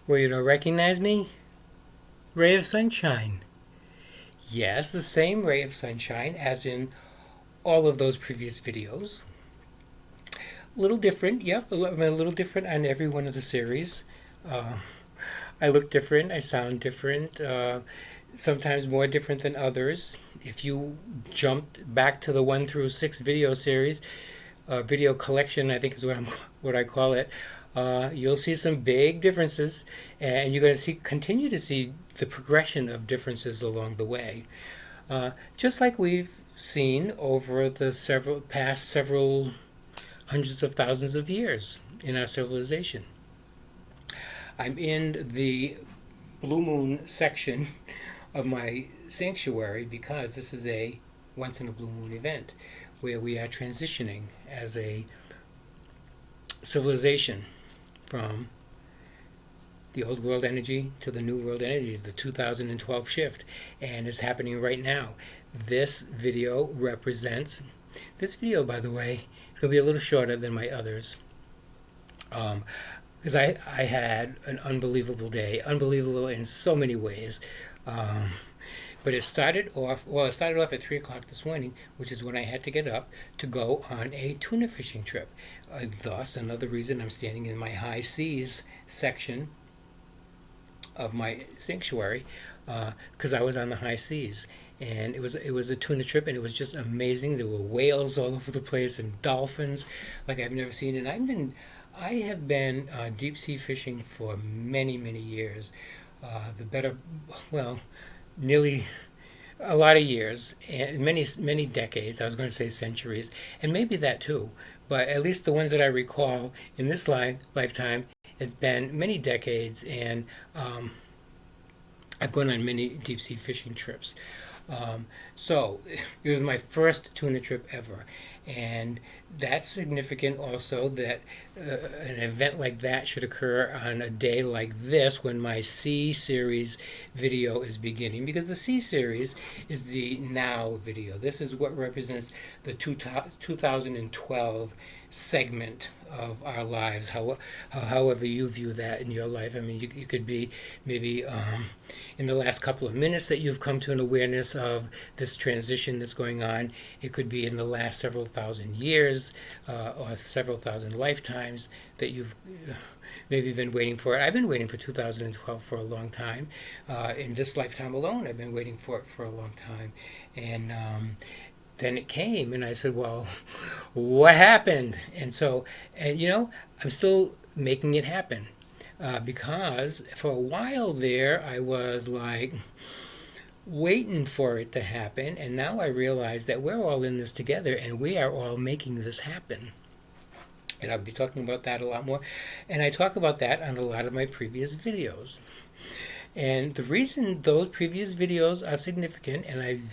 Well, you don't recognize me? Ray of sunshine. Yes, the same ray of sunshine as in all of those previous videos. A little different, yep, I'm a little different on every one of the series. Uh, I look different, I sound different, sometimes more different than others. If you jumped back to the 1 through 6 video series, video collection, I think is what I call it. You'll see some big differences, and you're going to continue to see the progression of differences along the way, just like we've seen over the several hundreds of thousands of years in our civilization. I'm in the blue moon section of my sanctuary because this is a once in a blue moon event where we are transitioning as a civilization from the old world energy to the new world energy, the 2012 shift, and it's happening right now. This video represents, this video, by the way, it's going to be a little shorter than my others, because I had an unbelievable day, unbelievable in so many ways. But it started off, at 3 o'clock this morning, which is when I had to get up to go on a tuna fishing trip. Thus, another reason I'm standing in my high seas section of my sanctuary, because I was on the high seas. And it was a tuna trip, and it was just amazing. There were whales all over the place and dolphins like I've never seen. And I have been deep sea fishing for many years. Well, nearly a lot of years and many decades. I was going to say centuries, and maybe that too. But at least the ones that I recall in this lifetime, it's been many decades, and I've gone on many deep sea fishing trips. So it was my first tuna trip ever, and that's significant also that an event like that should occur on a day like this when my C series video is beginning, because the C series is the now video. This is what represents the 2012 segment of our lives, however you view that in your life. I mean, you could be maybe in the last couple of minutes that you've come to an awareness of this transition that's going on. It could be in the last several thousand years or several thousand lifetimes that you've maybe been waiting for it. I've been waiting for 2012 for a long time. In this lifetime alone, I've been waiting for it for a long time. And then it came, and I said, well, what happened? And so, I'm still making it happen, because for a while there, I was like waiting for it to happen, and now I realize that we're all in this together, and we are all making this happen. And I'll be talking about that a lot more, and I talk about that on a lot of my previous videos. And the reason those previous videos are significant, and I've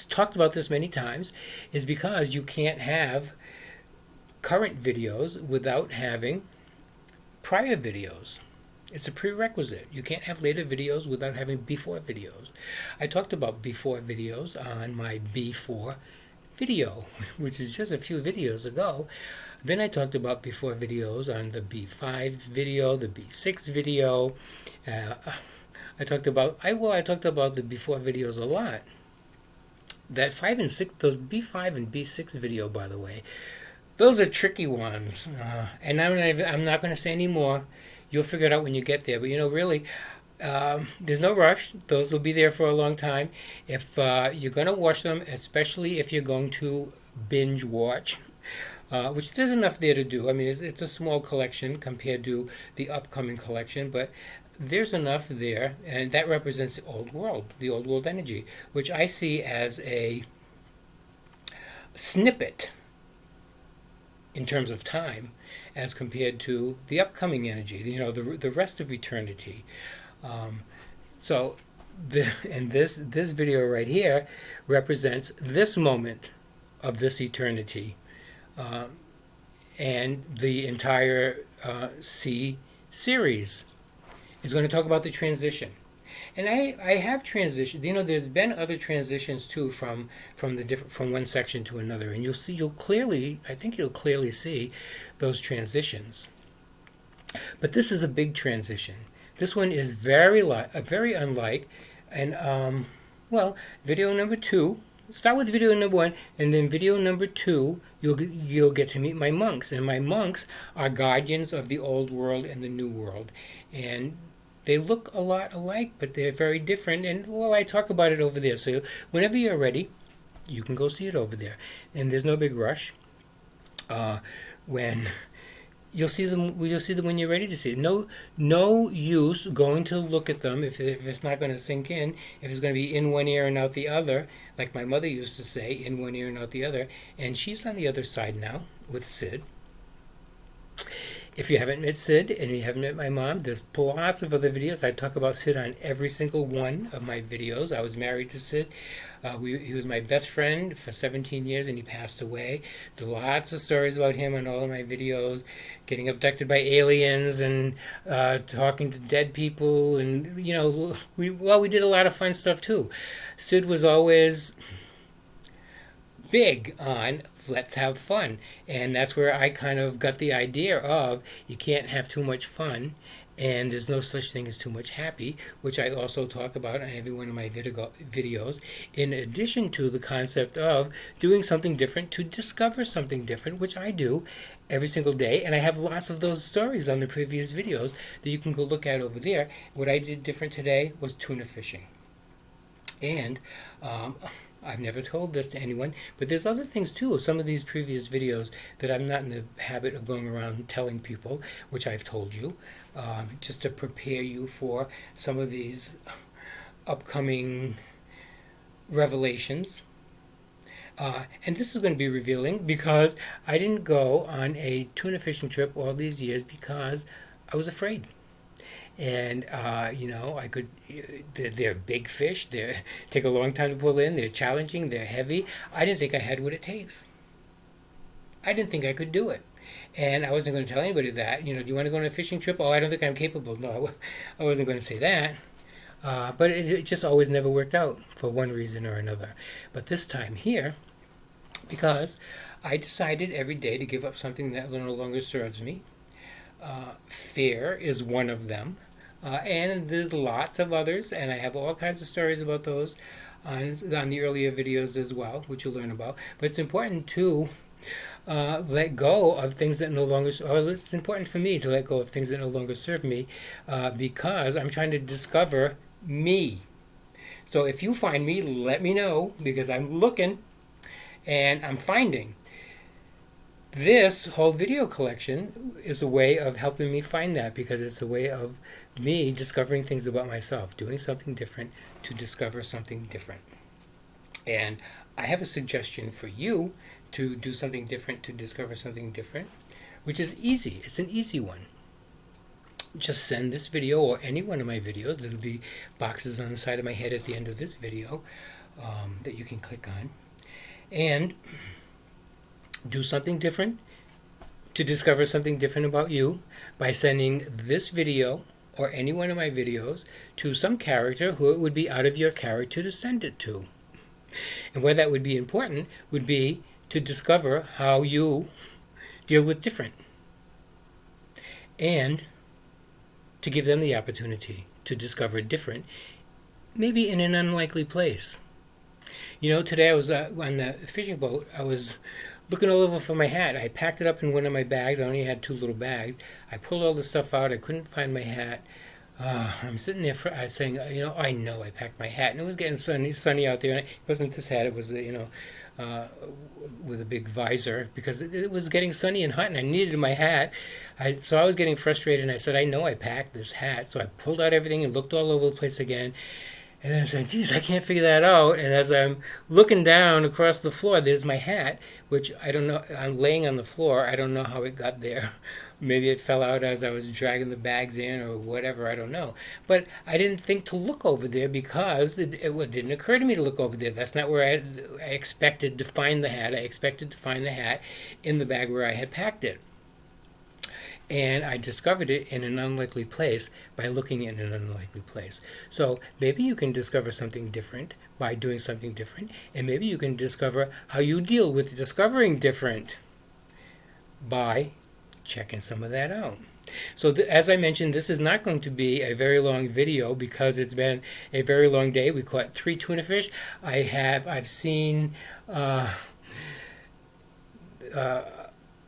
talked about this many times, is because you can't have current videos without having prior videos. It's a prerequisite. You can't have later videos without having before videos. I talked about before videos on my B4 video, which is just a few videos ago. Then I talked about before videos on the B5 video, the B6 video. I talked about the before videos a lot. That 5 and 6, the B5 and B6 video, by the way, those are tricky ones. And I'm not going to say any more. You'll figure it out when you get there. But really, there's no rush. Those will be there for a long time. If you're going to watch them, especially if you're going to binge watch, which there's enough there to do. I mean, it's a small collection compared to the upcoming collection, but there's enough there, and that represents the old world energy, which I see as a snippet in terms of time as compared to the upcoming energy, the rest of eternity. This video right here represents this moment of this eternity, and the entire C series is going to talk about the transition. And I have transitioned. There's been other transitions too from one section to another, and I think you'll clearly see those transitions. But this is a big transition. This one is very unlike, and well, video number two. Start with video number one, and then video number two, you'll get to meet my monks, and my monks are guardians of the old world and the new world, and they look a lot alike, but they're very different. And well, I talk about it over there. So whenever you're ready, you can go see it over there, and there's no big rush. When you'll see them when you're ready to see it. No use going to look at them if it's not going to sink in. If it's going to be in one ear and out the other, like my mother used to say, in one ear and out the other. And she's on the other side now with Sid. If you haven't met Sid and you haven't met my mom, there's lots of other videos. I talk about Sid on every single one of my videos. I was married to Sid. He was my best friend for 17 years and he passed away. There's lots of stories about him on all of my videos, getting abducted by aliens and talking to dead people. And, you know, we did a lot of fun stuff too. Sid was always big on let's have fun, and that's where I kind of got the idea of you can't have too much fun and there's no such thing as too much happy, which I also talk about on every one of my videos, in addition to the concept of doing something different to discover something different, which I do every single day. And I have lots of those stories on the previous videos that you can go look at over there. What I did different today was tuna fishing. And I've never told this to anyone, but there's other things too. Some of these previous videos that I'm not in the habit of going around telling people, which I've told you, just to prepare you for some of these upcoming revelations. And this is going to be revealing because I didn't go on a tuna fishing trip all these years because I was afraid. And I could. They're big fish. They take a long time to pull in. They're challenging. They're heavy. I didn't think I had what it takes. I didn't think I could do it, and I wasn't going to tell anybody that. Do you want to go on a fishing trip? Oh, I don't think I'm capable. No, I wasn't going to say that. But it just always never worked out for one reason or another. But this time here, because I decided every day to give up something that no longer serves me. Fear is one of them. And there's lots of others, and I have all kinds of stories about those on the earlier videos as well, which you'll learn about. But it's important to let go of things that no longer, or it's important for me to let go of things that no longer serve me, because I'm trying to discover me. So if you find me, let me know, because I'm looking and I'm finding. This whole video collection is a way of helping me find that, because it's a way of me discovering things about myself, doing something different to discover something different. And I have a suggestion for you to do something different to discover something different, which is easy. It's an easy one. Just send this video or any one of my videos. There'll be boxes on the side of my head at the end of this video that you can click on. And do something different to discover something different about you by sending this video or any one of my videos to some character who it would be out of your character to send it to. And why that would be important would be to discover how you deal with different, and to give them the opportunity to discover different, maybe in an unlikely place. Today I was on the fishing boat. I was looking all over for my hat. I packed it up in one of my bags. I only had 2 little bags. I pulled all the stuff out. I couldn't find my hat. I'm sitting there saying, I know I packed my hat. And it was getting sunny out there. And it wasn't this hat. It was, with a big visor, because it was getting sunny and hot and I needed my hat. So I was getting frustrated and I said, I know I packed this hat. So I pulled out everything and looked all over the place again. And then I said, geez, I can't figure that out. And as I'm looking down across the floor, there's my hat, which I don't know. I'm laying on the floor. I don't know how it got there. Maybe it fell out as I was dragging the bags in or whatever. I don't know. But I didn't think to look over there because it didn't occur to me to look over there. That's not where I expected to find the hat. I expected to find the hat in the bag where I had packed it. And I discovered it in an unlikely place by looking in an unlikely place. So maybe you can discover something different by doing something different, and maybe you can discover how you deal with discovering different by checking some of that out. So as I mentioned, this is not going to be a very long video because it's been a very long day. We caught 3 tuna fish. I've seen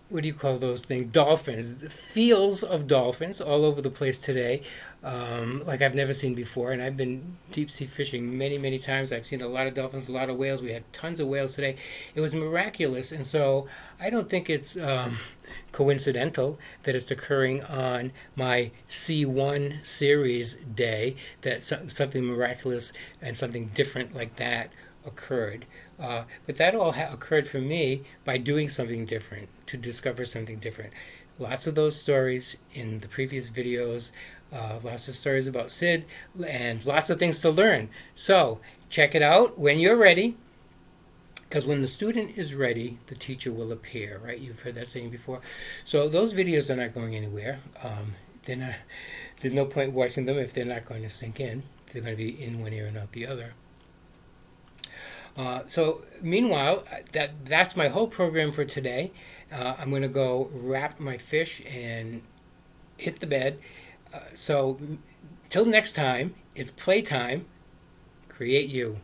what do you call those things? Dolphins, fields of dolphins all over the place today, like I've never seen before. And I've been deep sea fishing many, many times. I've seen a lot of dolphins, a lot of whales. We had tons of whales today. It was miraculous, and so I don't think it's coincidental that it's occurring on my C1 series day that something miraculous and something different like that occurred. But that all occurred for me by doing something different, to discover something different. Lots of those stories in the previous videos, lots of stories about Sid, and lots of things to learn. So check it out when you're ready, because when the student is ready, the teacher will appear, right? You've heard that saying before. So those videos are not going anywhere. There's no point watching them if they're not going to sink in. They're going to be in one ear and out the other. So meanwhile, that's my whole program for today. I'm going to go wrap my fish and hit the bed. So till next time, it's playtime. Create you.